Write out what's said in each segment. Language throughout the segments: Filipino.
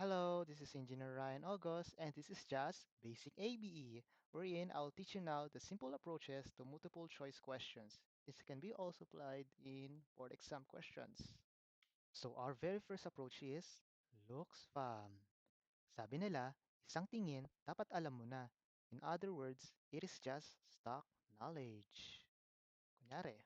Hello, this is Engineer Ryan August, and this is just Basic ABE, wherein I'll teach you now the simple approaches to multiple choice questions. This can be also applied in board exam questions. So our very first approach is looks fam. Sabi nila, isang tingin, dapat alam mo na. In other words, it is just stock knowledge. Kunyari,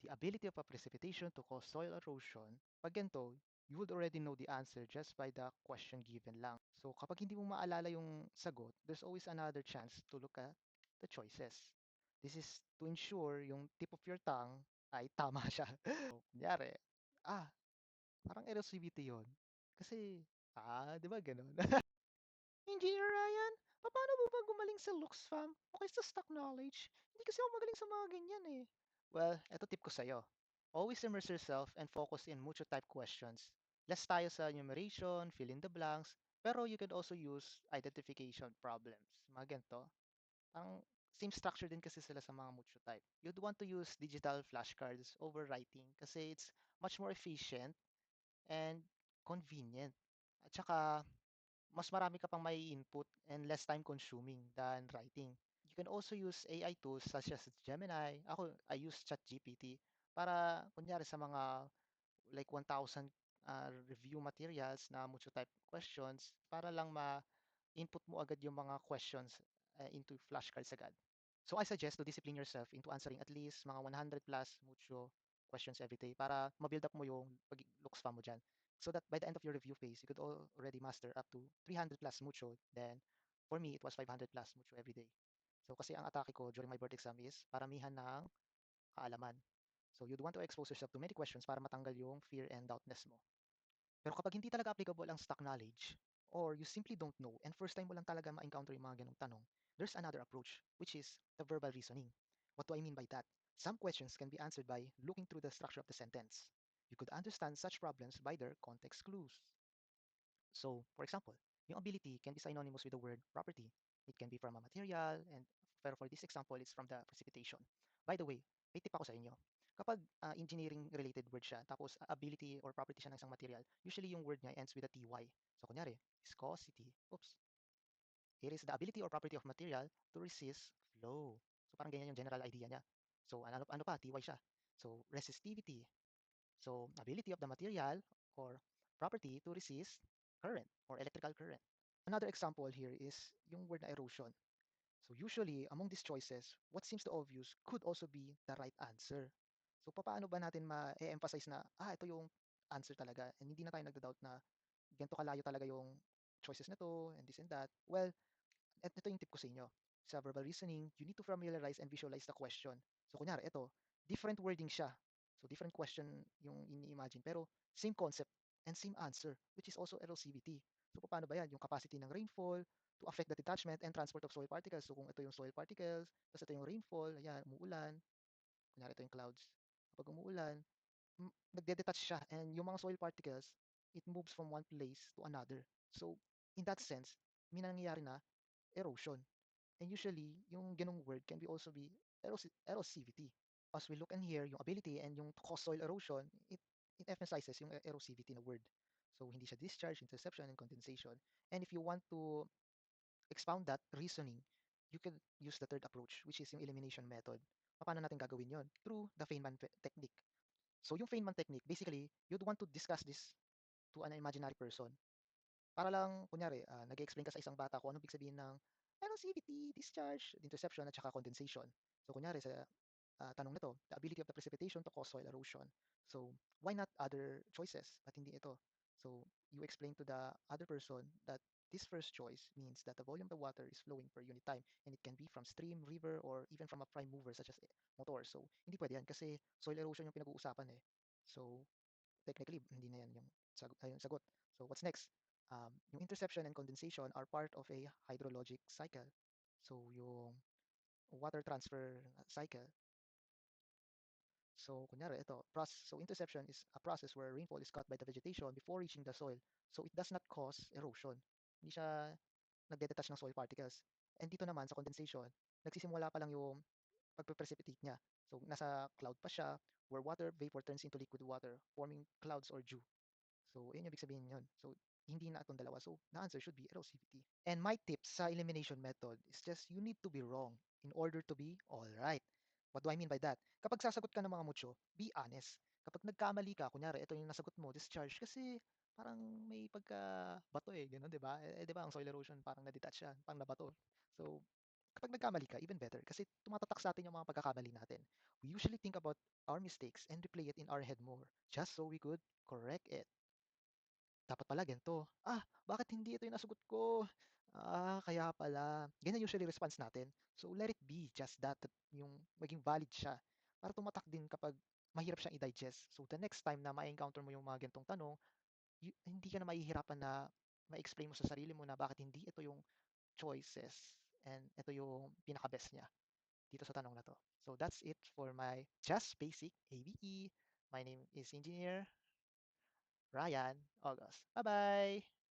the ability of a precipitation to cause soil erosion, pag ganito, you would already know the answer just by the question given lang. So kapag hindi mo maalala yung sagot, there's always another chance to look at the choices. This is to ensure yung tip of your tongue ay tama siya. So, kunyari, parang erosivity yun. Kasi, di ba ganun? Engineer Ryan, paano mo ba gumaling sa looks fam? Okay sa stock knowledge? Hindi kasi ako magaling sa mga ganyan eh. Well, eto tip ko sa'yo. Always immerse yourself and focus in mucho type questions. Less tayo sa enumeration, fill in the blanks, pero you could also use identification problems. Mga ganito. Ang same structure din kasi sila sa mga mucho type. You'd want to use digital flashcards over writing kasi it's much more efficient and convenient. At saka, mas marami ka pang may input and less time consuming than writing. You can also use AI tools such as Gemini. I use ChatGPT para kunyari sa mga like 1,000 review materials na multi type questions para lang ma-input mo agad yung mga questions into flashcards agad. So I suggest to discipline yourself into answering at least mga 100 plus mucho questions every day para ma-build up mo yung looks pa mo dyan. So that by the end of your review phase, you could already master up to 300 plus mucho. Then for me, it was 500 plus mucho every day. So kasi ang atake ko during my board exam is paramihan ng kaalaman. So you'd want to expose yourself to many questions para matanggal yung fear and doubtness mo. Pero kapag hindi talaga applicable ang stock knowledge, or you simply don't know, and first time mo lang talaga ma-encounter yung mga ganong tanong, there's another approach, which is the verbal reasoning. What do I mean by that? Some questions can be answered by looking through the structure of the sentence. You could understand such problems by their context clues. So, for example, yung ability can be synonymous with the word property. It can be from a material, and pero for this example, it's from the precipitation. By the way, may tip ako sa inyo. Kapag engineering-related word siya, tapos ability or property siya ng isang material, usually yung word niya ends with a ty. So, kunyari, viscosity. Oops. It is the ability or property of material to resist flow. So, parang ganyan yung general idea niya. So, ano pa? Ty siya. So, resistivity. So, ability of the material or property to resist current or electrical current. Another example here is yung word na erosion. So usually, among these choices, what seems to obvious could also be the right answer. So paano ba natin ma-emphasize na, ito yung answer talaga and hindi na tayo nagda-doubt na ganito kalayo talaga yung choices na to and this and that. Well, ito yung tip ko sa inyo. Sa verbal reasoning, you need to familiarize and visualize the question. So kunyari, ito, different wording siya. So different question yung ini-imagine pero same concept and same answer which is also erosivity. So paano ba yan? Yung capacity ng rainfall to affect the detachment and transport of soil particles. So kung ito yung soil particles, tapos ito yung rainfall, ayan, umuulan, kunyari ito yung clouds. Kapag umuulan, nagde-detach siya and yung mga soil particles, it moves from one place to another. So in that sense, may nangyayari na erosion. And usually, yung ganong word can be also be erosivity. As we look in here, yung ability and yung to cause soil erosion, it emphasizes yung erosivity na word. So, hindi siya discharge, interception, and condensation. And if you want to expound that reasoning, you can use the third approach, which is yung elimination method. Paano natin gagawin yon? Through the Feynman technique. So, yung Feynman technique, basically, you'd want to discuss this to an imaginary person. Para lang, kunyari, nag-explain ka sa isang bata kung anong ibig sabihin ng erosivity, discharge, interception, at saka condensation. So, kunyari, sa tanong na to, the ability of the precipitation to cause soil erosion. So, why not other choices? Ba't hindi ito? So, you explain to the other person that this first choice means that the volume of the water is flowing per unit time and it can be from stream, river, or even from a prime mover such as motor. So, hindi pwede yan kasi soil erosion yung pinag-uusapan eh. So, technically, hindi na yan yung sagot. So, what's next? Yung interception and condensation are part of a hydrologic cycle. So, yung water transfer cycle. So, kunyari, ito, so interception is a process where rainfall is caught by the vegetation before reaching the soil. So, it does not cause erosion. Hindi siya nagde-detach ng soil particles. And dito naman sa condensation, nagsisimula pa lang yung pagpe-precipitate niya. So, nasa cloud pa siya where water vapor turns into liquid water, forming clouds or dew. So, yun yung ibig sabihin yun. So, hindi na itong dalawa. So, the answer should be erosivity. And my tips sa elimination method is just you need to be wrong in order to be all right. What do I mean by that? Kapag sasagot ka ng mga mucho, be honest. Kapag nagkamali ka, kunyari, ito yung nasagot mo, discharge, kasi parang may pagka bato eh, gano'n, di ba? Eh, di ba, ang soil erosion, parang na-detach siya, parang nabato. So, kapag nagkamali ka, even better, kasi tumatatak sa atin yung mga pagkakamali natin. We usually think about our mistakes and replay it in our head more, just so we could correct it. Dapat pala ganito. Bakit hindi ito yung nasagot ko? Kaya pala. Ganyan usually response natin. So let it be just that, yung maging valid siya. Para tumatak din kapag mahirap siyang i-digest. So the next time na ma-encounter mo yung mga gantong tanong, hindi ka na mahihirapan na ma-explain mo sa sarili mo na bakit hindi ito yung choices and ito yung pinaka-best niya dito sa tanong na to. So that's it for my Just Basic ABE. My name is Engineer Ryan August. Bye-bye!